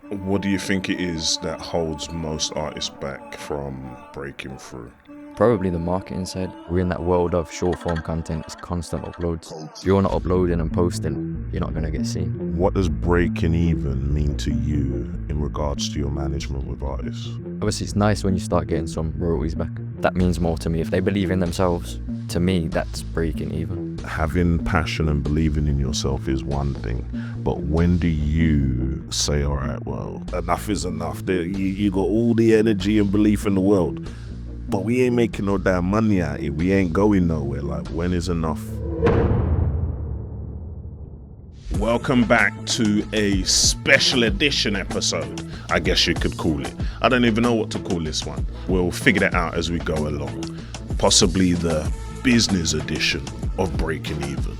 What do you think it is that holds most artists back from breaking through? Probably the marketing side. We're in that world of short form content. It's constant uploads. If you're not uploading and posting, you're not going to get seen. What does breaking even mean to you in regards to your management with artists? Obviously, it's nice when you start getting some royalties back. That means more to me. If they believe in themselves, to me, that's breaking even. Having passion and believing in yourself is one thing, but when do you say, all right, well, enough is enough? You got all the energy and belief in the world, but we ain't making no damn money out here. We ain't going nowhere. Like, when is enough? Welcome back to a special edition episode, I guess you could call it. I don't even know what to call this one. We'll figure that out as we go along. Possibly the business edition of Breaking Even.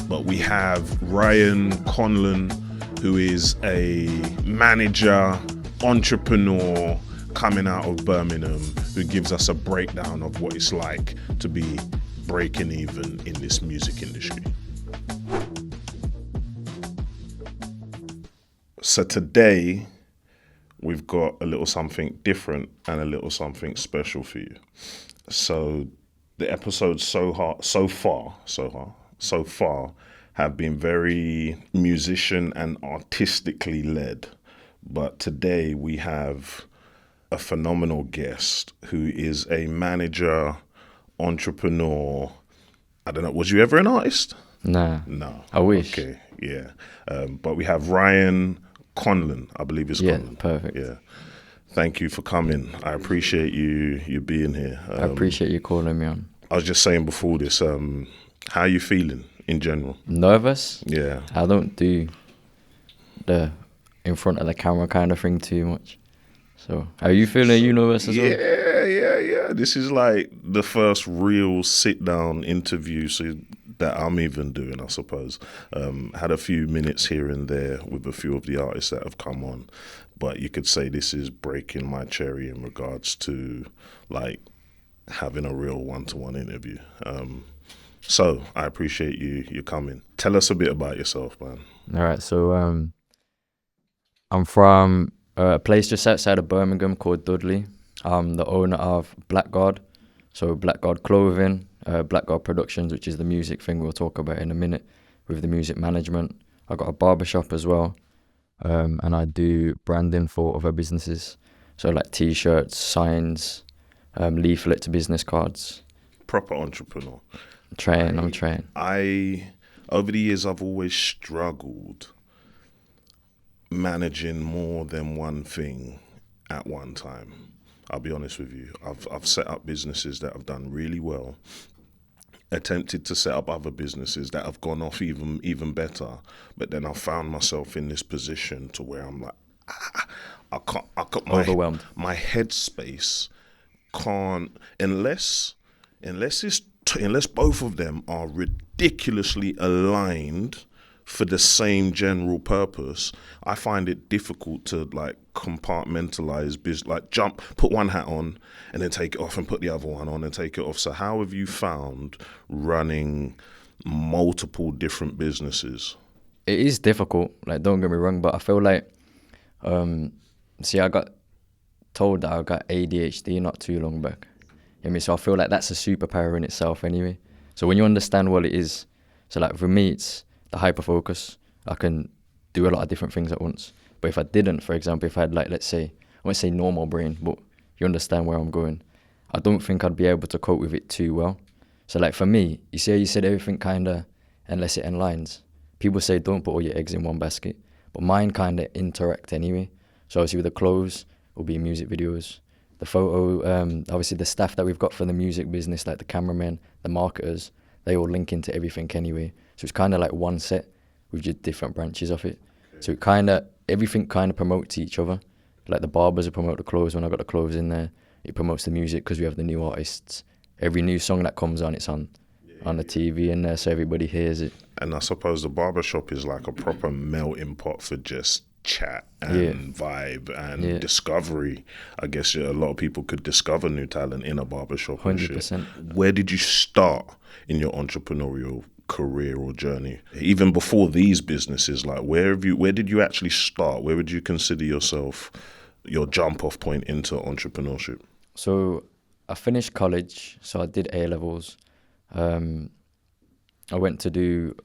But we have Ryan Conlon, who is a manager, entrepreneur, coming out of Birmingham, who gives us a breakdown of what it's like to be breaking even in this music industry. So today, we've got a little something different and a little something special for you. So the episodes so far have been very musician and artistically led. But today we have a phenomenal guest who is a manager, entrepreneur. I don't know, was you ever an artist? Nah. No. I wish. Okay, yeah. But we have Ryan Conlon, I believe it's Conlon. Yeah, perfect. Yeah. Thank you for coming. I appreciate you being here. I appreciate you calling me on. I was just saying before this, how are you feeling in general? Nervous? Yeah. I don't do the in front of the camera kind of thing too much. So, how are you feeling? Are you nervous as well? Yeah. This is like the first real sit-down interview that I'm even doing, I suppose. Had a few minutes here and there with a few of the artists that have come on, but you could say this is breaking my cherry in regards to like having a real one-to-one interview. So I appreciate you coming. Tell us a bit about yourself, man. All right, so I'm from a place just outside of Birmingham called Dudley. I'm the owner of Blackguard, so Blackguard Clothing, Blackguard Productions, which is the music thing we'll talk about in a minute with the music management. I got a barbershop as well, and I do branding for other businesses, so like T-shirts, signs, leaflets, business cards. Proper entrepreneur. I'm trained. Over the years, I've always struggled managing more than one thing at one time. I'll be honest with you. I've set up businesses that have done really well, attempted to set up other businesses that have gone off even better, but then I found myself in this position to where I'm like, I can't Overwhelmed. My headspace can't, unless both of them are ridiculously aligned for the same general purpose. I find it difficult to like compartmentalize business, like put one hat on and then take it off and put the other one on and take it off. So how have you found running multiple different businesses? It is difficult, like don't get me wrong, but I feel like, I got told that I got ADHD not too long back. So I feel like that's a superpower in itself anyway. So when you understand what it is, so like for me, it's the hyper-focus. I can do a lot of different things at once. But if I didn't, for example, if I had like, let's say, I won't say normal brain, but you understand where I'm going, I don't think I'd be able to cope with it too well. So like for me, you see how you said everything kind of, unless it aligns. People say don't put all your eggs in one basket, but mine kind of interact anyway. So obviously with the clothes, it'll be music videos. The photo, obviously the staff that we've got for the music business, like the cameramen, the marketers, they all link into everything anyway. So it's kind of like one set with just different branches of it. So everything kind of promotes each other. Like the barbers will promote the clothes. When I got the clothes in there, it promotes the music because we have the new artists. Every new song that comes on, it's on the TV in there, so everybody hears it. And I suppose the barbershop is like a proper melting pot for just chat and vibe and discovery. I guess a lot of people could discover new talent in a barbershop. 100%. Where did you start in your entrepreneurial career or journey? Even before these businesses, like where did you actually start? Where would you consider yourself your jump off point into entrepreneurship? So I finished college, so I did A-levels. I went to do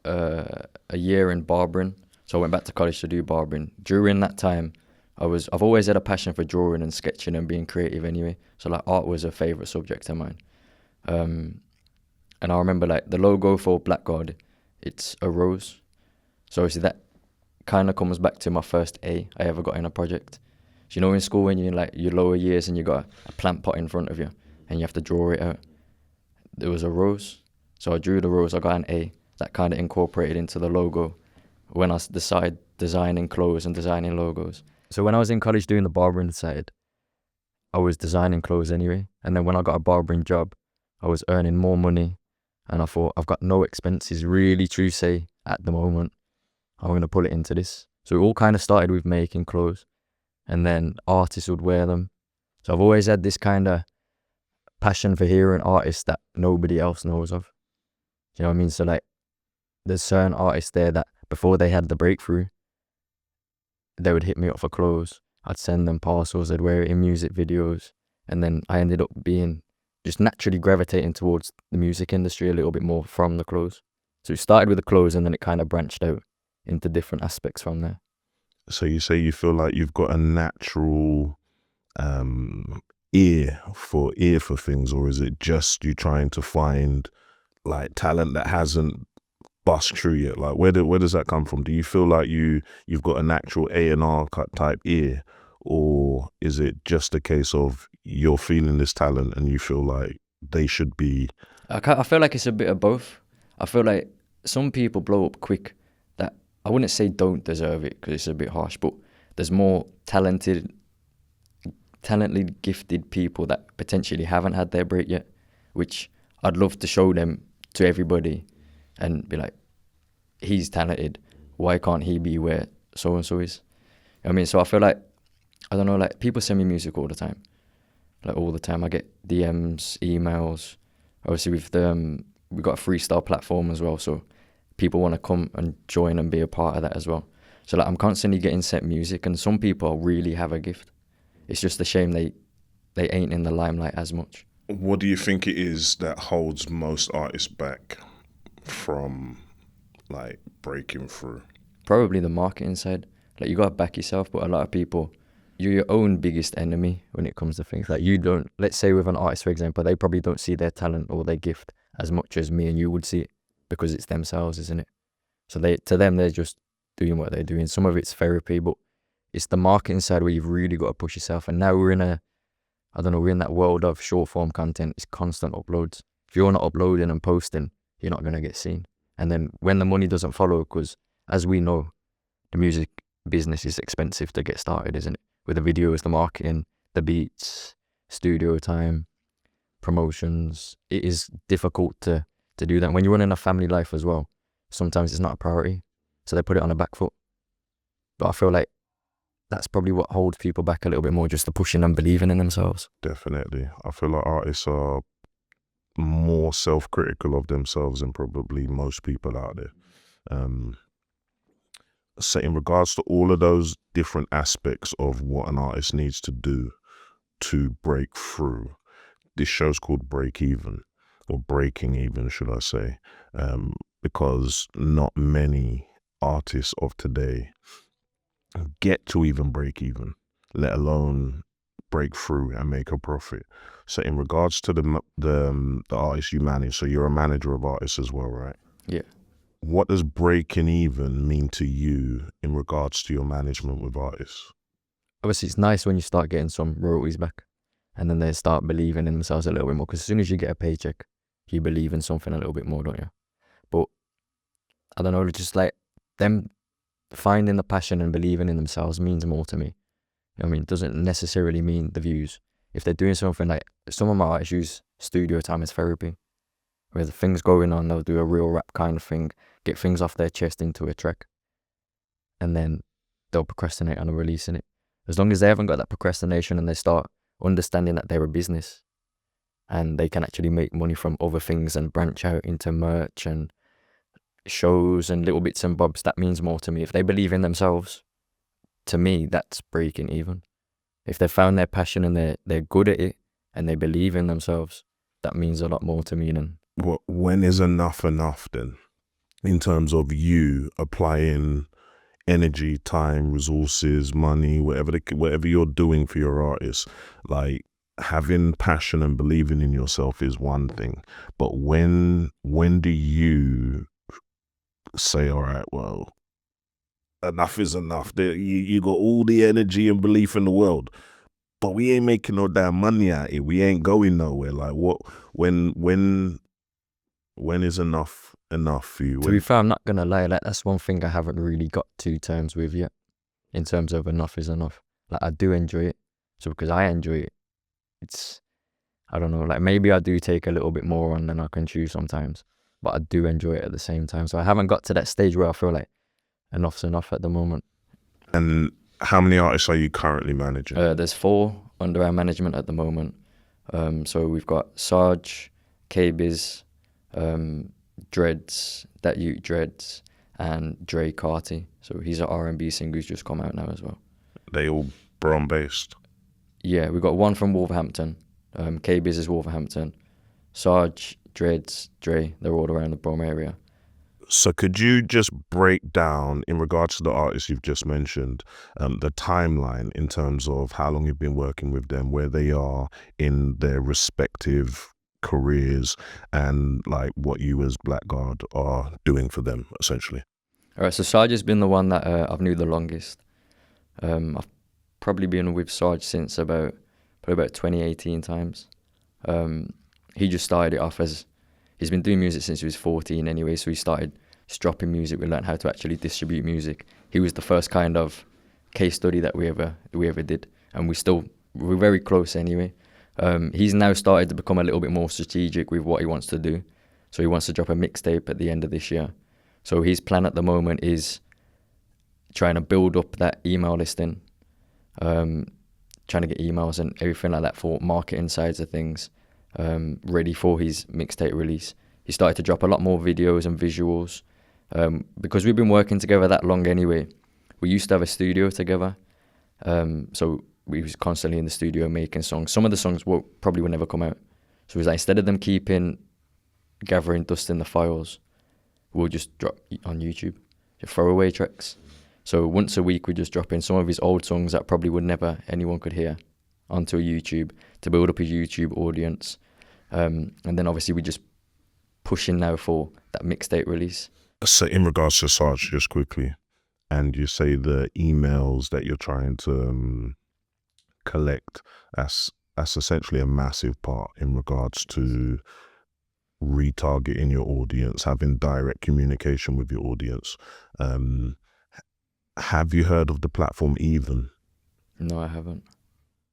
a year in barbering. So I went back to college to do barbering. During that time, I've always had a passion for drawing and sketching and being creative anyway. So like art was a favourite subject of mine. And I remember like the logo for Blackguard, it's a rose. So obviously that kind of comes back to my first A I ever got in a project. So, you know, in school when you're in like your lower years and you got a plant pot in front of you and you have to draw it out. There was a rose. So I drew the rose, I got an A. That kind of incorporated into the logo when I decided designing clothes and designing logos. So when I was in college doing the barbering side, I was designing clothes anyway. And then when I got a barbering job, I was earning more money. And I thought, I've got no expenses really to say at the moment. I'm going to put it into this. So it all kind of started with making clothes. And then artists would wear them. So I've always had this kind of passion for hearing artists that nobody else knows of. You know what I mean? So like, there's certain artists there that before they had the breakthrough, they would hit me up for clothes. I'd send them parcels, they'd wear it in music videos. And then I ended up being just naturally gravitating towards the music industry a little bit more from the clothes. So it started with the clothes and then it kind of branched out into different aspects from there. So you say you feel like you've got a natural ear for things, or is it just you trying to find like talent that hasn't bust through yet? Like where does that come from? Do you feel like you've got a natural A&R type ear, or is it just a case of you're feeling this talent and you feel like they should be? I feel like it's a bit of both. I feel like some people blow up quick that I wouldn't say don't deserve it because it's a bit harsh, but there's more talently gifted people that potentially haven't had their break yet, which I'd love to show them to everybody and be like, he's talented, why can't he be where so-and-so is? I mean, so I feel like, I don't know, like people send me music all the time. Like all the time. I get DMs, emails. Obviously we've got a freestyle platform as well, so people want to come and join and be a part of that as well. So like I'm constantly getting sent music, and some people really have a gift. It's just a shame they ain't in the limelight as much. What do you think it is that holds most artists back from like breaking through? Probably the marketing side. Like you got to back yourself, but a lot of people, you're your own biggest enemy when it comes to things. Like you don't, let's say with an artist, for example, they probably don't see their talent or their gift as much as me and you would see it because it's themselves, isn't it? So to them, they're just doing what they're doing. Some of it's therapy, but it's the marketing side where you've really got to push yourself. And now we're in that world of short form content. It's constant uploads. If you're not uploading and posting, you're not going to get seen. And then when the money doesn't follow, because as we know, the music business is expensive to get started, isn't it? With the videos, the marketing, the beats, studio time, promotions. It is difficult to do that. When you're running a family life as well, sometimes it's not a priority. So they put it on the back foot. But I feel like that's probably what holds people back a little bit more, just the pushing and believing in themselves. Definitely. I feel like artists are more self-critical of themselves than probably most people out there. So in regards to all of those different aspects of what an artist needs to do to break through, this show's called Break Even, or Breaking Even, should I say, because not many artists of today get to even break even, let alone break through and make a profit. So in regards to the artists you manage, so you're a manager of artists as well, right? Yeah. What does breaking even mean to you in regards to your management with artists? Obviously, it's nice when you start getting some royalties back and then they start believing in themselves a little bit more, because as soon as you get a paycheck, you believe in something a little bit more, don't you? But I don't know, just like them finding the passion and believing in themselves means more to me. I mean, it doesn't necessarily mean the views. If they're doing something, like some of my artists use studio time as therapy, where the things going on, they'll do a real rap kind of thing, get things off their chest into a track, and then they'll procrastinate on releasing it. As long as they haven't got that procrastination and they start understanding that they're a business and they can actually make money from other things and branch out into merch and shows and little bits and bobs, that means more to me. If they believe in themselves, to me, that's breaking even. If they found their passion and they're good at it and they believe in themselves, that means a lot more to me than... When is enough then? In terms of you applying energy, time, resources, money, whatever you're doing for your artists, like having passion and believing in yourself is one thing, but when do you say, all right, well, enough is enough? You got all the energy and belief in the world, but we ain't making no damn money out of it. We ain't going nowhere. Like what? When is enough for you? To be fair, I'm not gonna lie, like that's one thing I haven't really got to terms with yet, in terms of enough is enough. Like I do enjoy it, so because I enjoy it, it's, I don't know, like maybe I do take a little bit more on than I can chew sometimes, but I do enjoy it at the same time. So I haven't got to that stage where I feel like enough's enough at the moment. And how many artists are you currently managing? There's 4 under our management at the moment. So we've got Sarge, Cabbies, Dreads, That Ute Dreads, and Dre Carti. So he's an R&B singer who's just come out now as well. They all Brom based? Yeah, we've got one from Wolverhampton. Cabbies is Wolverhampton. Sarge, Dreads, Dre, they're all around the Brom area. So could you just break down, in regards to the artists you've just mentioned, the timeline in terms of how long you've been working with them, where they are in their respective careers, and like what you as Blackguard are doing for them, essentially? All right, so Sarge has been the one that I've knew the longest. I've probably been with Sarge since probably about 2018 times. He just started it off as, he's been doing music since he was 14 anyway, so he started just dropping music. We learned how to actually distribute music. He was the first kind of case study that we ever did, and we're very close anyway. He's now started to become a little bit more strategic with what he wants to do. So he wants to drop a mixtape at the end of this year. So his plan at the moment is trying to build up that email listing, trying to get emails and everything like that for marketing sides of things, ready for his mixtape release. He started to drop a lot more videos and visuals, because we've been working together that long anyway. We used to have a studio together, so we was constantly in the studio making songs. Some of the songs probably would never come out. So it was like, instead of them gathering dust in the files, we'll just drop on YouTube, throwaway tracks. So once a week we just drop in some of his old songs that probably would never anyone could hear onto YouTube to build up his YouTube audience. And then obviously we just pushing now for that mixtape release. So in regards to Sarge, just quickly, and you say the emails that you're trying to collect, that's essentially a massive part in regards to retargeting your audience, having direct communication with your audience. Have you heard of the platform Even? No, I haven't.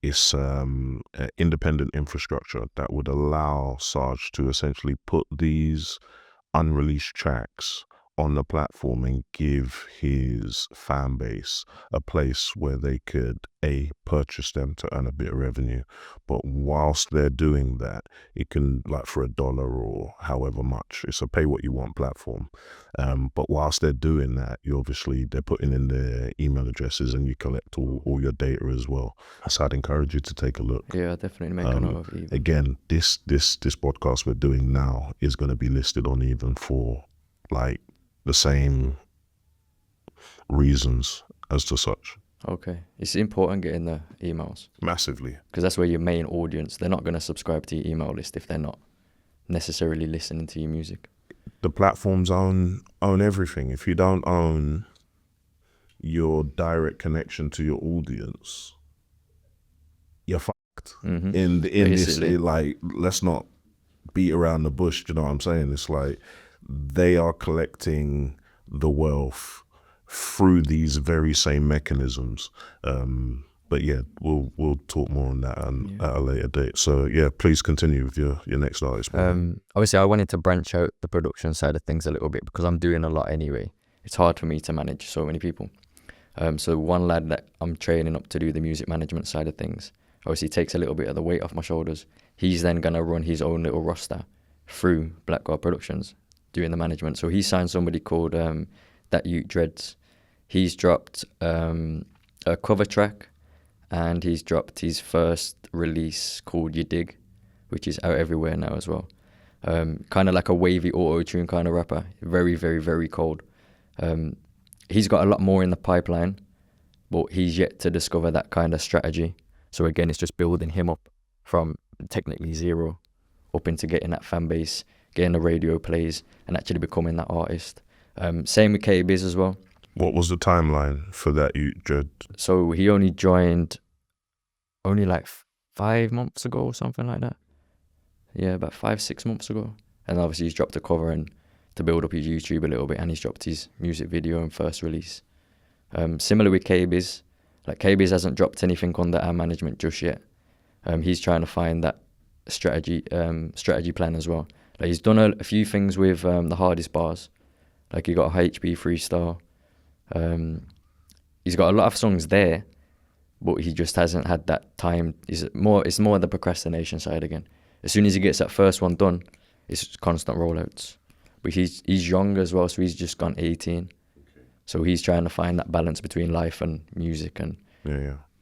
It's an independent infrastructure that would allow Sarge to essentially put these unreleased tracks on the platform and give his fan base a place where they could purchase them to earn a bit of revenue. But whilst they're doing that, it can, like, for $1 or however much, it's a pay what you want platform. But whilst they're doing that, they're putting in their email addresses and you collect all your data as well. So I'd encourage you to take a look. Yeah, definitely make a note of Even. Again, this podcast we're doing now is going to be listed on Even for like the same reasons as to such. Okay. It's important getting the emails. Massively. Because that's where your main audience, they're not going to subscribe to your email list if they're not necessarily listening to your music. The platforms own everything. If you don't own your direct connection to your audience, you're fucked. Mm-hmm. In this, like, let's not beat around the bush, you know what I'm saying? It's like, they are collecting the wealth through these very same mechanisms. But yeah, we'll talk more on that at a later date. So yeah, please continue with your next artist. Obviously, I wanted to branch out the production side of things a little bit because I'm doing a lot anyway. It's hard for me to manage so many people. So one lad that I'm training up to do the music management side of things obviously takes a little bit of the weight off my shoulders. He's then going to run his own little roster through Blackguard Productions. doing the management. So he signed somebody called That Ute Dreads. He's dropped a cover track, and he's dropped his first release called You Dig, which is out everywhere now as well. Kind of like a wavy auto-tune kind of rapper. Very, very, very cold. He's got a lot more in the pipeline, but he's yet to discover that kind of strategy. So again, it's just building him up from technically zero up into getting that fan base, getting the radio plays, and actually becoming that artist. Same with Cabbies as well. What was the timeline for That Ute Dread? So he only joined like 5 months ago or something like that. Yeah, about 5-6 months ago. And obviously he's dropped a cover and to build up his YouTube a little bit, and he's dropped his music video and first release. Similar with Cabbies. Like Cabbies hasn't dropped anything under our management just yet. He's trying to find that strategy plan as well. Like he's done a few things with the hardest bars. Like he got a HP freestyle. He's got a lot of songs there, but he just hasn't had that time. It's more the procrastination side again. As soon as he gets that first one done, it's constant rollouts. But he's young as well, so he's just gone 18. Okay. So he's trying to find that balance between life and music and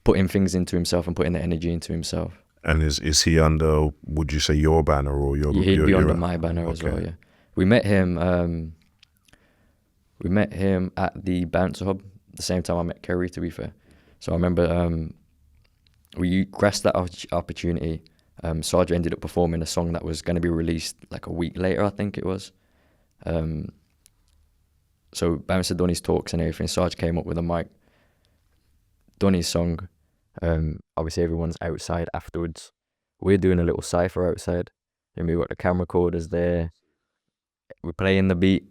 putting things into himself and putting the energy into himself. And is he under, would you say, your banner or your? Yeah, he'd be under my banner as well. Yeah, we met him. We met him at the Bouncer Hub the same time I met Kerry, to be fair. So I remember we grasped that opportunity. Sarge ended up performing a song that was going to be released like a week later, I think it was. So Bouncer done his talks and everything. Sarge came up with a mic, done his song. Obviously everyone's outside afterwards. We're doing a little cypher outside. And we've got the camera recorders there. We're playing the beat.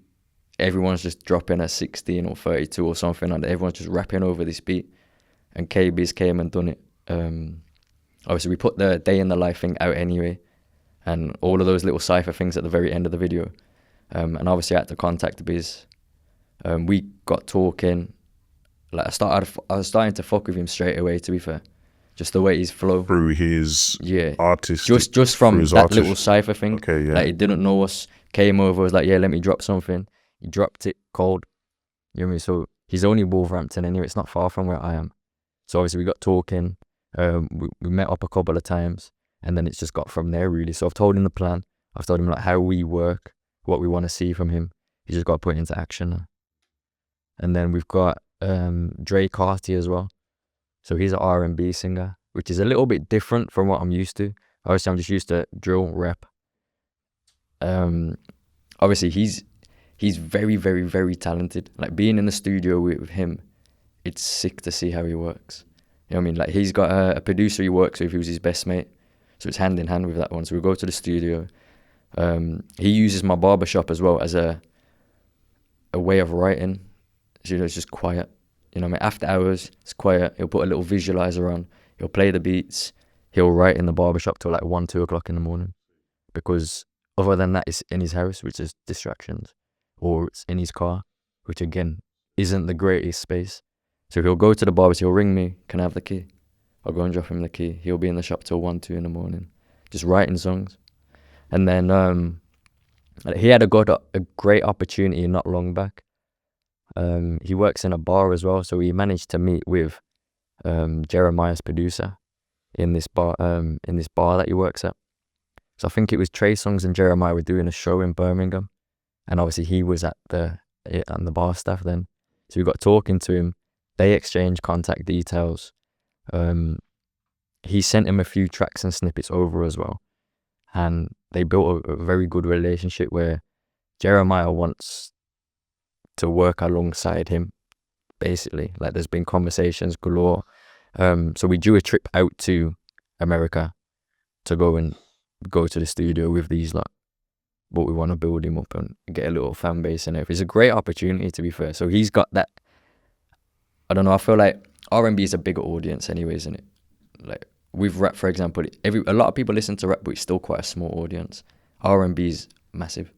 Everyone's just dropping at 16 or 32 or something, and everyone's just rapping over this beat. And Cabbies came and done it. Obviously, we put the day in the life thing out anyway, and all of those little cypher things at the very end of the video. And obviously, I had to contact Biz. We got talking. Like I was starting to fuck with him straight away. To be fair, just the way his flow through his artist, just from that little cypher thing. Okay, yeah. Like he didn't know us. Came over, was like, yeah, let me drop something. He dropped it cold. You know what I mean? So he's only Wolverhampton anyway. It's not far from where I am. So obviously we got talking. We met up a couple of times, and then it's just got from there really. So I've told him the plan. I've told him like how we work, what we want to see from him. He's just got to put it into action now. And then we've got Dre Carti as well. So he's an R&B singer, which is a little bit different from what I'm used to. Obviously I'm just used to drill, rap. Obviously he's very, very, very talented. Like being in the studio with him, it's sick to see how he works. You know what I mean? Like he's got a producer he works with who's his best mate. So it's hand in hand with that one. So we go to the studio. He uses my barbershop as well as a way of writing. So, you know, it's just quiet. You know what I mean? After hours, it's quiet. He'll put a little visualizer on. He'll play the beats. He'll write in the barbershop till like 1-2 o'clock in the morning. Because other than that, it's in his house, which is distractions. Or it's in his car, which again, isn't the greatest space. So he'll go to the barbers, he'll ring me, can I have the key? I'll go and drop him the key. He'll be in the shop till 1-2 in the morning, just writing songs. And then he had a great opportunity not long back. He works in a bar as well, so he managed to meet with Jeremiah's producer in this bar that he works at. So I think it was Trey Songz and Jeremiah were doing a show in Birmingham, and obviously he was at the bar staff then. So we got talking to him. They exchanged contact details. He sent him a few tracks and snippets over as well, and they built a very good relationship where Jeremiah wants to work alongside him, basically. Like there's been conversations galore. So we drew a trip out to America to go to the studio with these lot. But we want to build him up and get a little fan base and everything. It's a great opportunity, to be fair. So he's got that. I don't know, I feel like R&B is a bigger audience anyways, isn't it? Like with rap, for example, a lot of people listen to rap, but it's still quite a small audience. R&B is massive.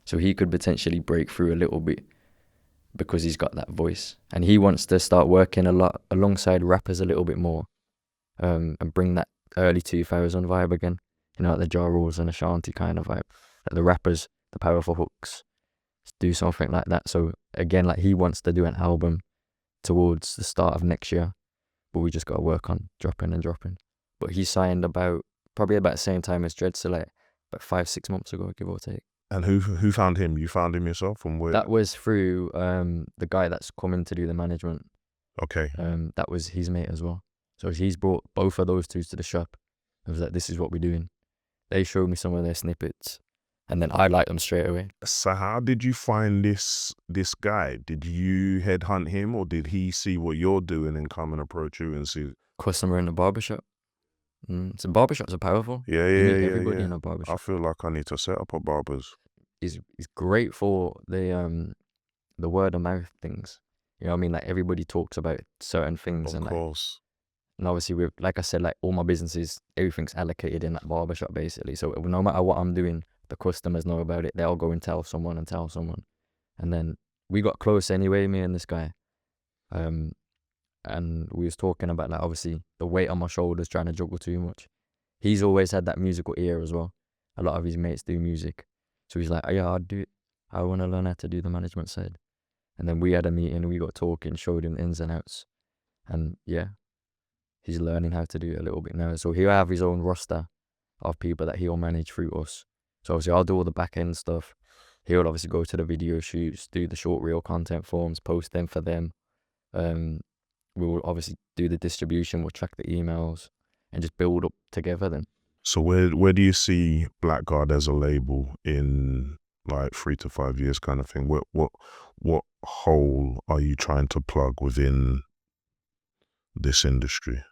So he could potentially break through a little bit because he's got that voice. And he wants to start working a lot alongside rappers a little bit more, and bring that early 2000 vibe again. You know, like the Ja Rules and Ashanti kind of vibe. Like the rappers, the powerful hooks, do something like that. So again, like he wants to do an album towards the start of next year, but we just got to work on dropping. But he signed probably about the same time as Dread, so like about 5-6 months ago, give or take. And who found him? You found him yourself, from where? That was through the guy that's coming to do the management. Okay. That was his mate as well. So he's brought both of those two to the shop. I was like, this is what we're doing. They showed me some of their snippets, and then I liked them straight away. So how did you find this guy? Did you headhunt him, or did he see what you're doing and come and approach you and see? Customer in the barbershop. So barbershops are powerful. Yeah. Everybody in a barbershop. I feel like I need to set up a barbers. It's great for the word of mouth things. You know what I mean? Like everybody talks about certain things, Of course. And obviously, with, like I said, like all my businesses, everything's allocated in that barbershop basically. So no matter what I'm doing, the customers know about it. They'll go and tell someone. And then we got close anyway, me and this guy. And we was talking about, like, obviously the weight on my shoulders, trying to juggle too much. He's always had that musical ear as well. A lot of his mates do music. So he's like, oh, yeah, I'll do it. I want to learn how to do the management side. And then we had a meeting, we got talking, showed him the ins and outs. And yeah, he's learning how to do it a little bit now. So he'll have his own roster of people that he'll manage through us. So obviously I'll do all the back end stuff. He'll obviously go to the video shoots, do the short reel content forms, post them for them. We will obviously do the distribution, we'll track the emails and just build up together then. So where do you see Blackguard as a label in like 3 to 5 years kind of thing? What hole are you trying to plug within this industry?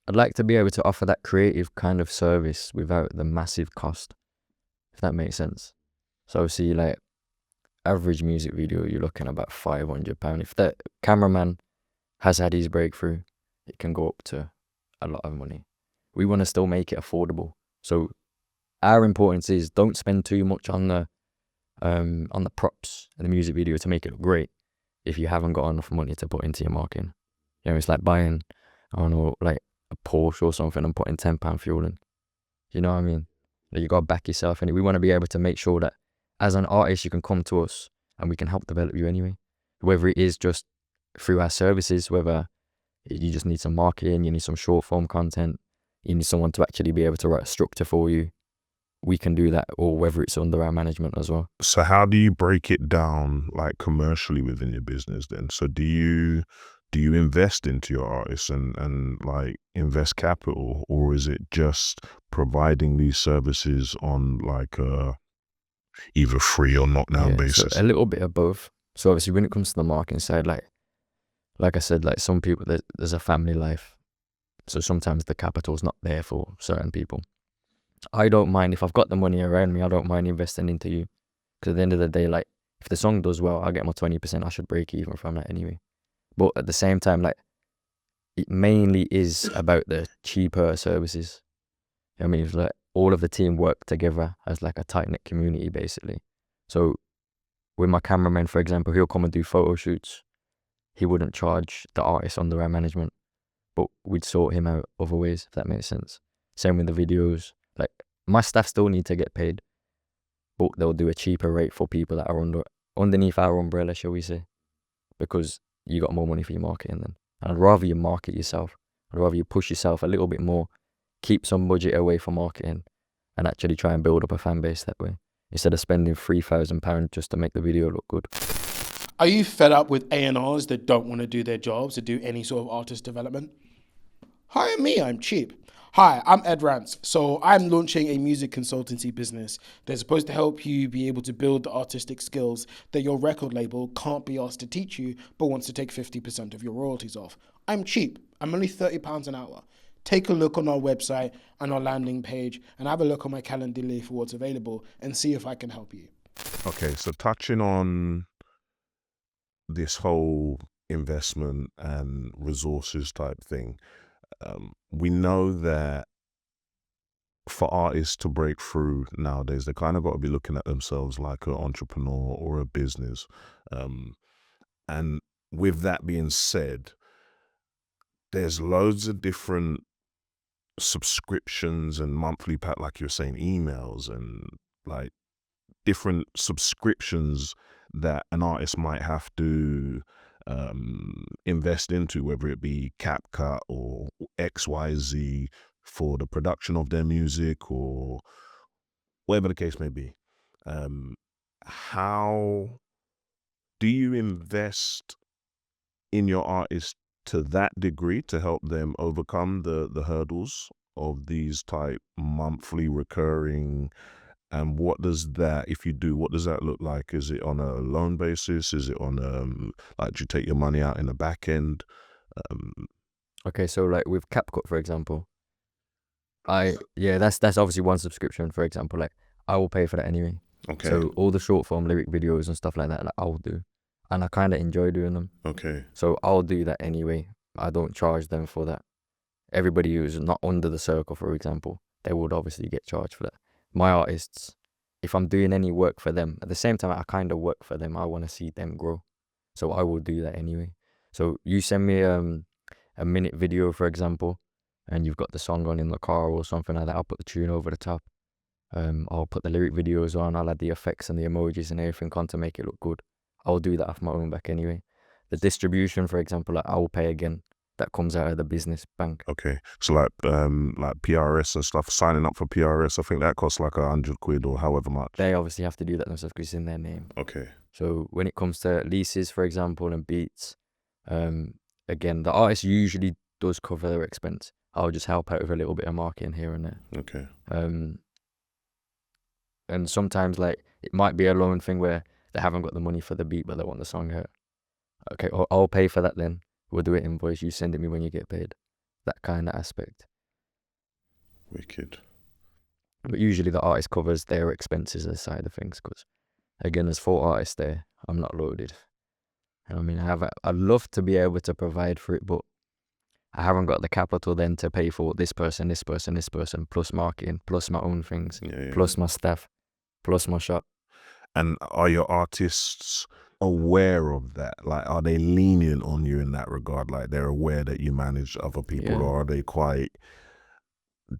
I'd like to be able to offer that creative kind of service without the massive cost, if that makes sense. So obviously, like, average music video, you're looking at about £500. If the cameraman has had his breakthrough, it can go up to a lot of money. We want to still make it affordable. So our importance is don't spend too much on the props in the music video to make it look great if you haven't got enough money to put into your marketing. You know, it's like buying, I don't know, like a Porsche or something and putting £10 fuel in. You know what I mean? Like, you got to back yourself, and we want to be able to make sure that as an artist, you can come to us and we can help develop you anyway. Whether it is just through our services, whether you just need some marketing, you need some short form content, you need someone to actually be able to write a structure for you, we can do that, or whether it's under our management as well. So how do you break it down, like, commercially within your business then? So do you invest into your artists and like invest capital, or is it just providing these services on like a either free or knockdown basis? So a little bit of both. So obviously when it comes to the marketing side, like I said, like some people, there's a family life. So sometimes the capital's not there for certain people. I don't mind, if I've got the money around me, I don't mind investing into you. Because at the end of the day, like, if the song does well, I get my 20%, I should break even from that anyway. But at the same time, like, it mainly is about the cheaper services. I mean, it's like all of the team work together as like a tight-knit community, basically. So with my cameraman, for example, he'll come and do photo shoots. He wouldn't charge the artist under our management, but we'd sort him out other ways, if that makes sense. Same with the videos. Like, my staff still need to get paid, but they'll do a cheaper rate for people that are underneath our umbrella, shall we say, because you got more money for your marketing then. And I'd rather you market yourself. I'd rather you push yourself a little bit more, keep some budget away for marketing, and actually try and build up a fan base that way, instead of spending £3,000 just to make the video look good. Are you fed up with A&Rs that don't want to do their jobs, to do any sort of artist development? Hire me, I'm cheap. Hi, I'm Ed Rance. So I'm launching a music consultancy business that's supposed to help you be able to build the artistic skills that your record label can't be asked to teach you, but wants to take 50% of your royalties off. I'm cheap. I'm only £30 an hour. Take a look on our website and our landing page and have a look on my calendar for what's available and see if I can help you. Okay, so touching on this whole investment and resources type thing, we know that for artists to break through nowadays, they kind of got to be looking at themselves like an entrepreneur or a business. And with that being said, there's loads of different subscriptions and monthly like you're saying, emails and like different subscriptions that an artist might have to invest into, whether it be CapCut or XYZ for the production of their music or whatever the case may be. How do you invest in your artists to that degree to help them overcome the hurdles of these type monthly recurring? And what does that, if you do, what does that look like? Is it on a loan basis? Is it on like, do you take your money out in the back end? Okay, so like with CapCut, for example, that's obviously one subscription. For example, like I will pay for that anyway. Okay. So all the short form lyric videos and stuff like that, like I'll do, and I kind of enjoy doing them. Okay. So I'll do that anyway. I don't charge them for that. Everybody who's not under the circle, for example, they would obviously get charged for that. My artists, if I'm doing any work for them, at the same time I kind of work for them, I want to see them grow, so I will do that anyway. So you send me a minute video, for example, and you've got the song on in the car or something like that, I'll put the tune over the top. I'll put the lyric videos on, I'll add the effects and the emojis and everything on to make it look good. I'll do that off my own back anyway. The distribution, for example, like I'll pay again. That comes out of the business bank. Okay. So like PRS and stuff, signing up for PRS, I think that costs like £100 or however much. They obviously have to do that themselves because it's in their name. Okay. So when it comes to leases, for example, and beats, again, the artist usually does cover their expense. I'll just help out with a little bit of marketing here and there. Okay. And sometimes like it might be a loan thing where they haven't got the money for the beat, but they want the song out. Okay, I'll pay for that then. We'll do it invoice. You send it me when you get paid. That kind of aspect. Wicked. But usually the artist covers their expenses aside of things, because again, there's 4 artists there. I'm not loaded. And I mean, I'd love to be able to provide for it, but I haven't got the capital then to pay for this person, this person, this person, plus marketing, plus my own things, plus my staff, plus my shop. And are your artists aware of that? Like, are they lenient on you in that regard? Like, they're aware that you manage other people, or are they quite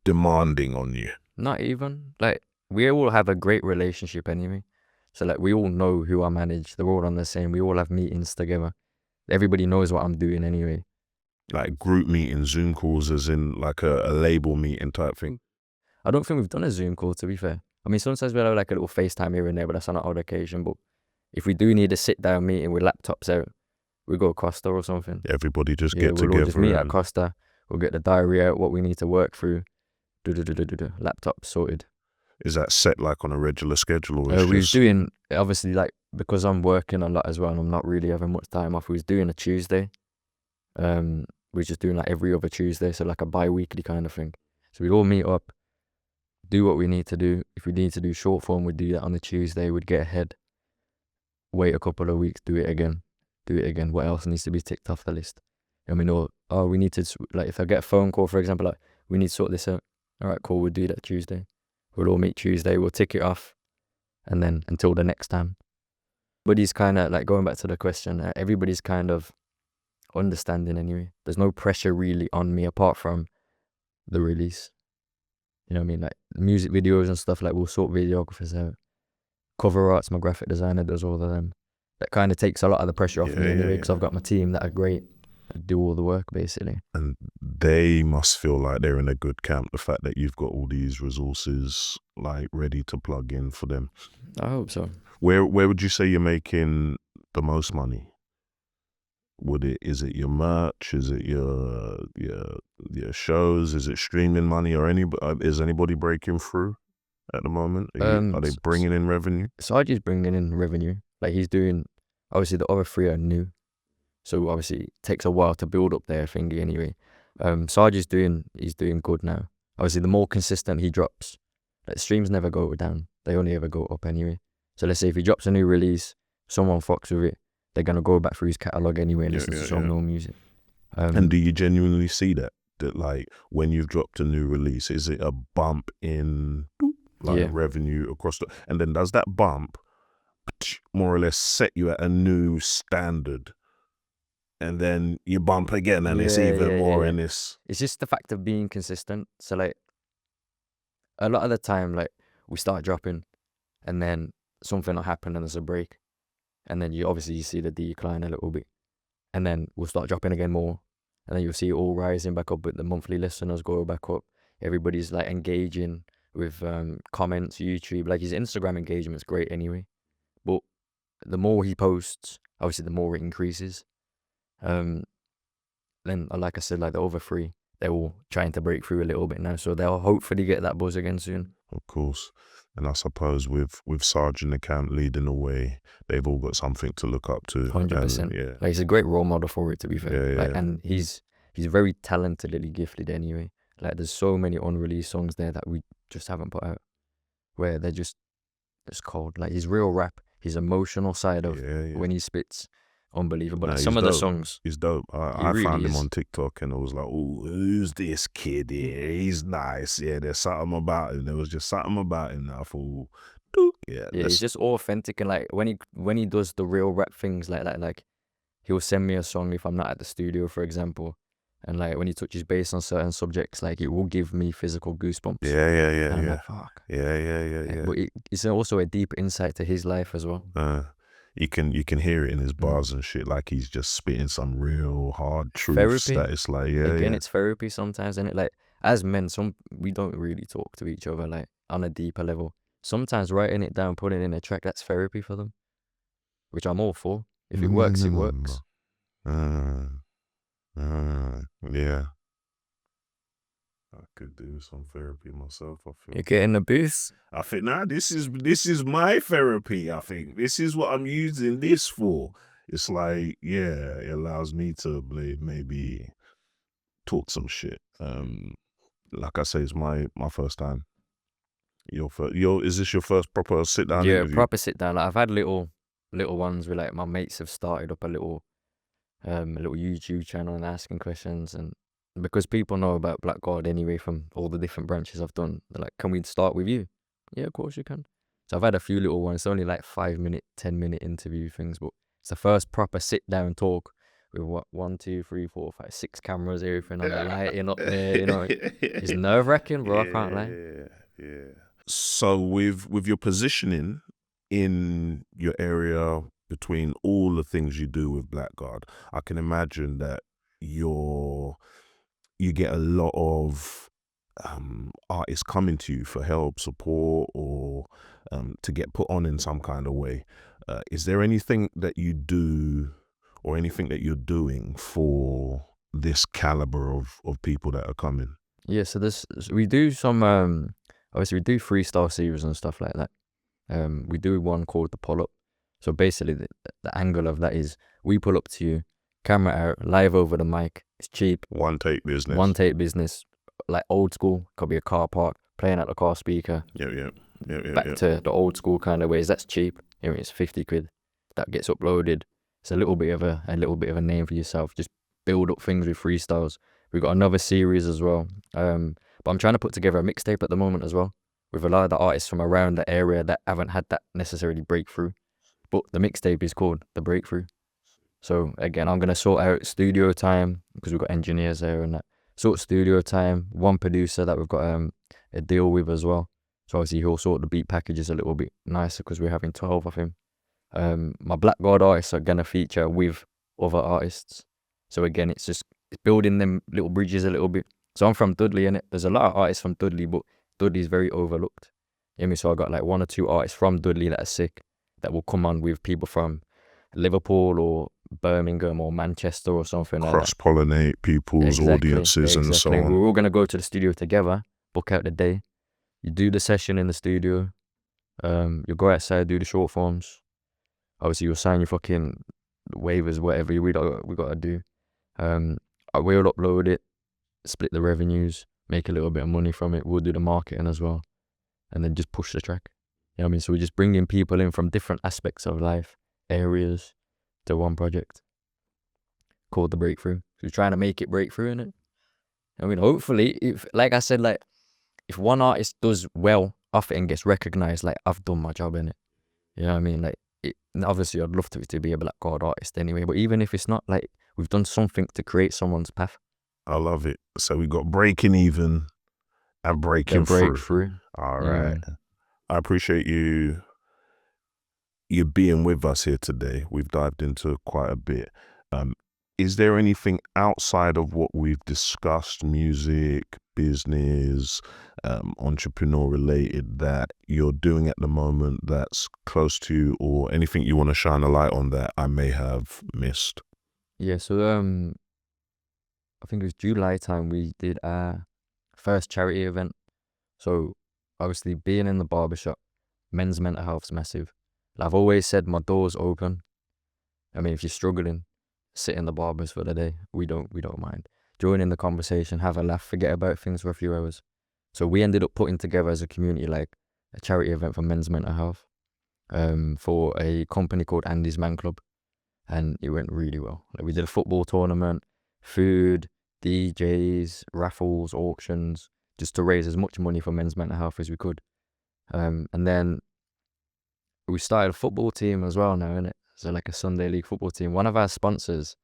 demanding on you? Not even. Like, we all have a great relationship anyway. So, like, we all know who I manage. They're all on the same. We all have meetings together. Everybody knows what I'm doing anyway. Like group meetings, Zoom calls, as in like a label meeting type thing? I don't think we've done a Zoom call, to be fair. I mean, sometimes we'll have like a little FaceTime here and there, but that's on an odd occasion. But if we do need a sit-down meeting with laptops out, we go to Costa or something. Everybody just get together. We'll all just meet at Costa. We'll get the diary out, what we need to work through. Laptop sorted. Is that set like on a regular schedule? Or we was doing, obviously, like, because I'm working a lot as well and I'm not really having much time off, we was doing a Tuesday. We was just doing like every other Tuesday, so like a bi-weekly kind of thing. So we'd all meet up, do what we need to do. If we need to do short form, we'd do that on the Tuesday. We'd get ahead, wait a couple of weeks, do it again. What else needs to be ticked off the list? I mean, we need to, like, if I get a phone call, for example, like, we need to sort this out. All right, cool, we'll do that Tuesday. We'll all meet Tuesday, we'll tick it off, and then until the next time. Everybody's kind of, like, going back to the question, everybody's kind of understanding anyway. There's no pressure really on me apart from the release. You know what I mean? Like music videos and stuff, like we'll sort videographers out. Cover arts, my graphic designer does all of them. That kind of takes a lot of the pressure off me anyway, because I've got my team that are great, that do all the work basically. And they must feel like they're in a good camp, the fact that you've got all these resources like ready to plug in for them. I hope so. Where would you say you're making the most money? Is it your merch? Is it your shows? Is it streaming money, or is anybody breaking through at the moment? Are they bringing in revenue? Sarge is bringing in revenue. Like he's doing, obviously the other 3 are new, so obviously it takes a while to build up their thingy anyway. Sarge he's doing good now. Obviously the more consistent he drops, like streams never go down, they only ever go up anyway. So let's say if he drops a new release, someone fucks with it, they're going to go back through his catalogue anyway and listen to some new music. And do you genuinely see that like when you've dropped a new release, is it a bump in revenue across and then does that bump more or less set you at a new standard, and then you bump again and it's even more and it's just the fact of being consistent. So like a lot of the time, like we start dropping and then something will happen and there's a break. and then you see the decline a little bit, and then we'll start dropping again more, and then you'll see it all rising back up, but the monthly listeners go back up. Everybody's like engaging with comments, YouTube, like his Instagram engagement's great anyway, but the more he posts, obviously the more it increases. Then like I said, like the other three, they're all trying to break through a little bit now, so they'll hopefully get that buzz again soon. Of course. And I suppose with Sarge in the camp leading the way, they've all got something to look up to. 100%. Yeah. Like he's a great role model for it, to be fair. Yeah, like, and he's very talentedly gifted anyway. Like there's so many unreleased songs there that we just haven't put out, where they're just cold. Like his real rap, his emotional side of when he spits, unbelievable. Like, some of the songs, he's dope. I really found him is. on TikTok and I was like, oh, who's this kid here? He's nice. Yeah, there's something about him. There was just something about him that I thought, yeah, he's just authentic. And like when he does the real rap things like that, like he'll send me a song if I'm not at the studio, for example, and like when he touches base on certain subjects, like it will give me physical goosebumps. Yeah. I'm like, fuck. Yeah. But it's also a deep insight to his life as well. You can hear it in his bars and shit, like he's just spitting some real hard truths. Therapy. That it's like, It's therapy sometimes, isn't it? Like as men, we don't really talk to each other like on a deeper level. Sometimes writing it down, putting it in a track, that's therapy for them, which I'm all for. If it works, it works. Yeah. I could do some therapy myself, I feel. You get in the booth. I think, this is my therapy, I think. This is what I'm using this for. It's like, yeah, it allows me to maybe talk some shit. Like I say, it's my first time. Is this your first proper sit down interview? Proper sit down. Like I've had little ones where like my mates have started up a little YouTube channel and asking questions, and because people know about Blackguard anyway from all the different branches I've done, they're like, can we start with you? Yeah, of course you can. So I've had a few little ones. It's only like 5-minute, 10-minute interview things, but it's the first proper sit down talk with 1, 2, 3, 4, 5, 6 cameras, everything on the lighting up there. You know, it's nerve wracking, bro. I can't lie. Yeah. So with your positioning in your area, between all the things you do with Blackguard, I can imagine that you get a lot of artists coming to you for help, support, or to get put on in some kind of way. Is there anything that you do or anything that you're doing for this caliber of people that are coming? Yeah, so we do some obviously we do freestyle series and stuff like that. We do one called the pull up. So basically the angle of that is we pull up to you, camera out, live over the mic. It's cheap. One take business. Like old school. Could be a car park, playing at the car speaker. Yeah. Back to the old school kind of ways. That's cheap. It's 50 quid. That gets uploaded. It's a little bit of a name for yourself. Just build up things with freestyles. We've got another series as well. But I'm trying to put together a mixtape at the moment as well, with a lot of the artists from around the area that haven't had that necessarily breakthrough. But the mixtape is called The Breakthrough. So again, I'm going to sort out studio time, because we've got engineers there and that. Sort studio time, one producer that we've got a deal with as well. So obviously he'll sort the beat packages a little bit nicer, because we're having 12 of him. My Blackguard artists are going to feature with other artists. So again, it's building them little bridges a little bit. So I'm from Dudley, innit? There's a lot of artists from Dudley, but Dudley's very overlooked. You know me? So I got like 1 or 2 artists from Dudley that are sick, that will come on with people from Liverpool or Birmingham or Manchester or something like that. Cross-pollinate people's audiences and so on. We're all going to go to the studio together, book out the day. You do the session in the studio. You go outside, do the short forms. Obviously, you'll sign your fucking waivers, whatever we got to do. We'll upload it, split the revenues, make a little bit of money from it. We'll do the marketing as well, and then just push the track. You know what I mean? So we're just bringing people in from different aspects of life, areas, to one project called The Breakthrough. So we're trying to make it breakthrough, innit? I mean, hopefully, if, like I said, like, if one artist does well off it and gets recognized, like, I've done my job, innit? You know what I mean? Like, obviously, I'd love to be a Blackguard artist anyway, but even if it's not, like, we've done something to create someone's path. I love it. So we got breaking even and breaking through. All right. I appreciate you you being with us here today. We've dived into quite a bit. Is there anything outside of what we've discussed, music, business, entrepreneur related, that you're doing at the moment that's close to you, or anything you want to shine a light on that I may have missed? Yeah, so I think it was July time we did our first charity event. So obviously being in the barbershop, men's mental health's massive. Like I've always said, my door's open. I mean, if you're struggling, sit in the barbers for the day. We don't mind. Join in the conversation, have a laugh, forget about things for a few hours. So we ended up putting together as a community like a charity event for men's mental health, for a company called Andy's Man Club, and it went really well. Like we did a football tournament, food, DJs, raffles, auctions, just to raise as much money for men's mental health as we could. And then we started a football team as well now, innit? So like a Sunday league football team. One of our sponsors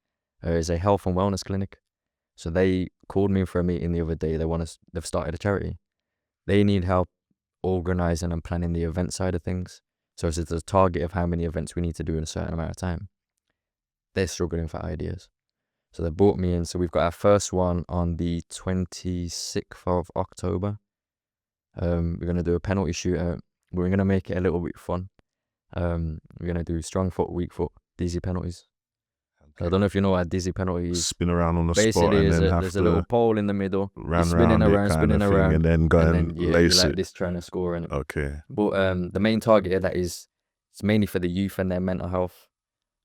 is a health and wellness clinic. So they called me for a meeting the other day. They've started a charity. They need help organizing and planning the event side of things. So it's a target of how many events we need to do in a certain amount of time. They're struggling for ideas. So they brought me in. So we've got our first one on the 26th of October. We're going to do a penalty shootout. We're going to make it a little bit fun. We're going to do strong foot, weak foot, dizzy penalties. Okay. I don't know if you know what dizzy penalty is. Spin around on the Basically, spot and then there's a little pole in the middle. Run spinning around, spinning around. And then go and lace like it. this trying to score in it. Okay. But the main target of that is, it's mainly for the youth and their mental health,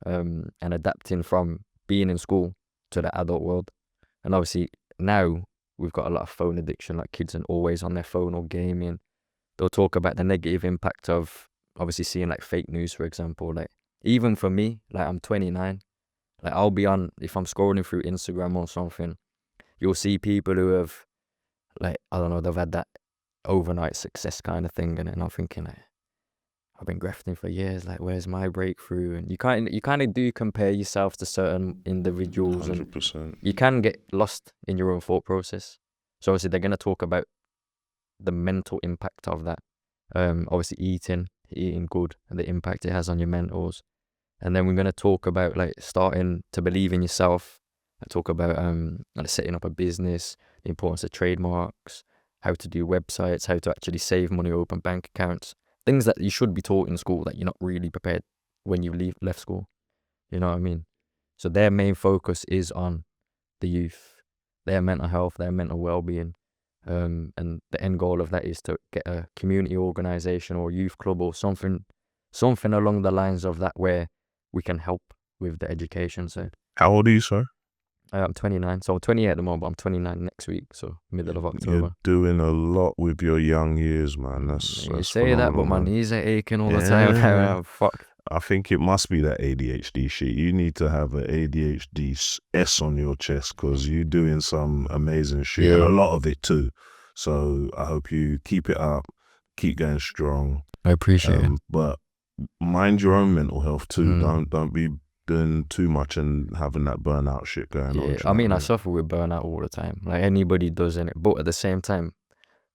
and adapting from being in school to the adult world. And obviously now we've got a lot of phone addiction, like kids are always on their phone or gaming. They'll talk about the negative impact of obviously seeing like fake news, for example. Like even for me, like I'm 29, like I'll be on, if I'm scrolling through Instagram or something, you'll see people who have, like, I don't know, they've had that overnight success kind of thing, and I'm thinking, like, I've been grafting for years, like where's my breakthrough? And you kind of do compare yourself to certain individuals, 100%. and you can get lost in your own thought process. So obviously they're going to talk about the mental impact of that. Obviously eating good and the impact it has on your mentals. And then we're going to talk about like starting to believe in yourself. I talk about like setting up a business, the importance of trademarks, how to do websites, how to actually save money, open bank accounts, things that you should be taught in school that you're not really prepared when you left school. You know what I mean? So their main focus is on the youth, their mental health, their mental well-being. And the end goal of that is to get a community organization or youth club or something along the lines of that, where we can help with the education side. How old are you, sir? I'm 29, so I'm 28 at the moment, but I'm 29 next week, so middle of October. You're doing a lot with your young years, man. That's say phenomenal, that, but my man. knees are aching all the time. I'm fucked. I think it must be that ADHD shit. You need to have an ADHD S on your chest, because you're doing some amazing shit, and a lot of it too. So I hope you keep it up, keep going strong. I appreciate it. But mind your own mental health too. Don't be doing too much and having that burnout shit going on. I mean, I suffer with burnout all the time. Like anybody does, in it. But at the same time,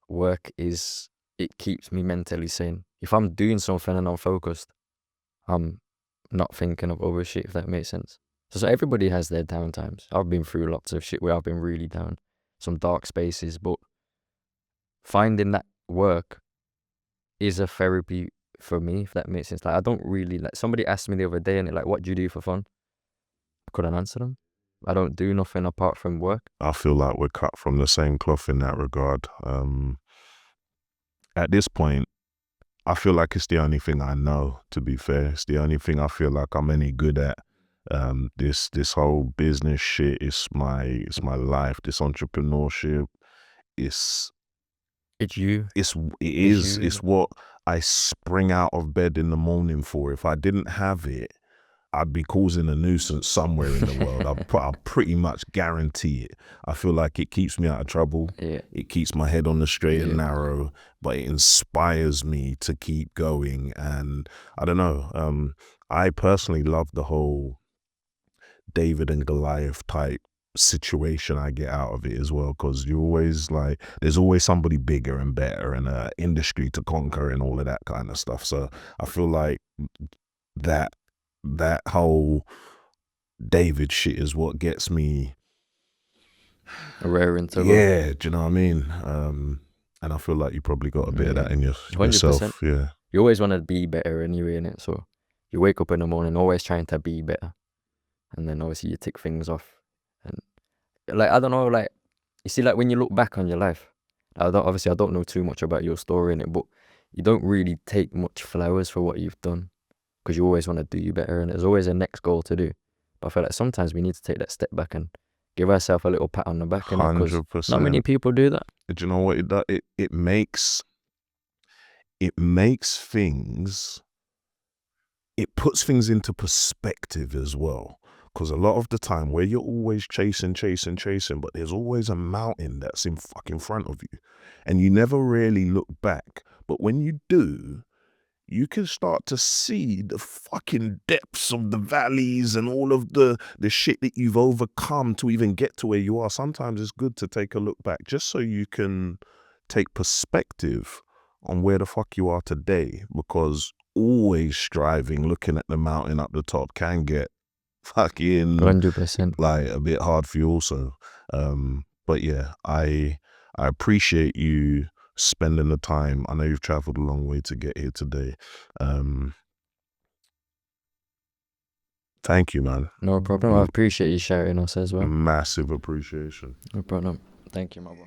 work it keeps me mentally sane. If I'm doing something and I'm focused, I'm not thinking of other shit, if that makes sense. So everybody has their down times. I've been through lots of shit where I've been really down, some dark spaces, but finding that work is a therapy for me, if that makes sense. Like I don't really, like, somebody asked me the other day, and like, what do you do for fun? I couldn't answer them. I don't do nothing apart from work. I feel like we're cut from the same cloth in that regard. At this point, I feel like it's the only thing I know, to be fair. It's the only thing I feel like I'm any good at. This whole business shit is my life. This entrepreneurship, it's what I spring out of bed in the morning for. If I didn't have it, I'd be causing a nuisance somewhere in the world. I'll pretty much guarantee it. I feel like it keeps me out of trouble. Yeah. It keeps my head on the straight and narrow, but it inspires me to keep going. And I don't know, I personally love the whole David and Goliath type situation I get out of it as well, because you always like, there's always somebody bigger and better and an industry to conquer and all of that kind of stuff. So I feel like that whole David shit is what gets me Raring to go. Yeah, do you know what I mean? And I feel like you probably got a bit of that in yourself. 100%. Yeah. You always want to be better anyway, innit? So you wake up in the morning always trying to be better. And then obviously you tick things off. And like, I don't know, like, you see, like when you look back on your life, I don't know too much about your story in it, but you don't really take much flowers for what you've done because you always want to do better and there's always a next goal to do. But I feel like sometimes we need to take that step back and give ourselves a little pat on the back, because 100%. not many people do that. Do you know what it does? It makes things, it puts things into perspective as well. Because a lot of the time where you're always chasing, but there's always a mountain that's in fucking front of you. And you never really look back. But when you do, you can start to see the fucking depths of the valleys and all of the shit that you've overcome to even get to where you are. Sometimes it's good to take a look back just so you can take perspective on where the fuck you are today, because always striving, looking at the mountain up the top can get fucking 100%. like a bit hard for you also. But yeah, I appreciate you spending the time. I know you've traveled a long way to get here today. Thank you, man. No problem. I appreciate you sharing us as well. Massive appreciation. No problem. Thank you, my bro.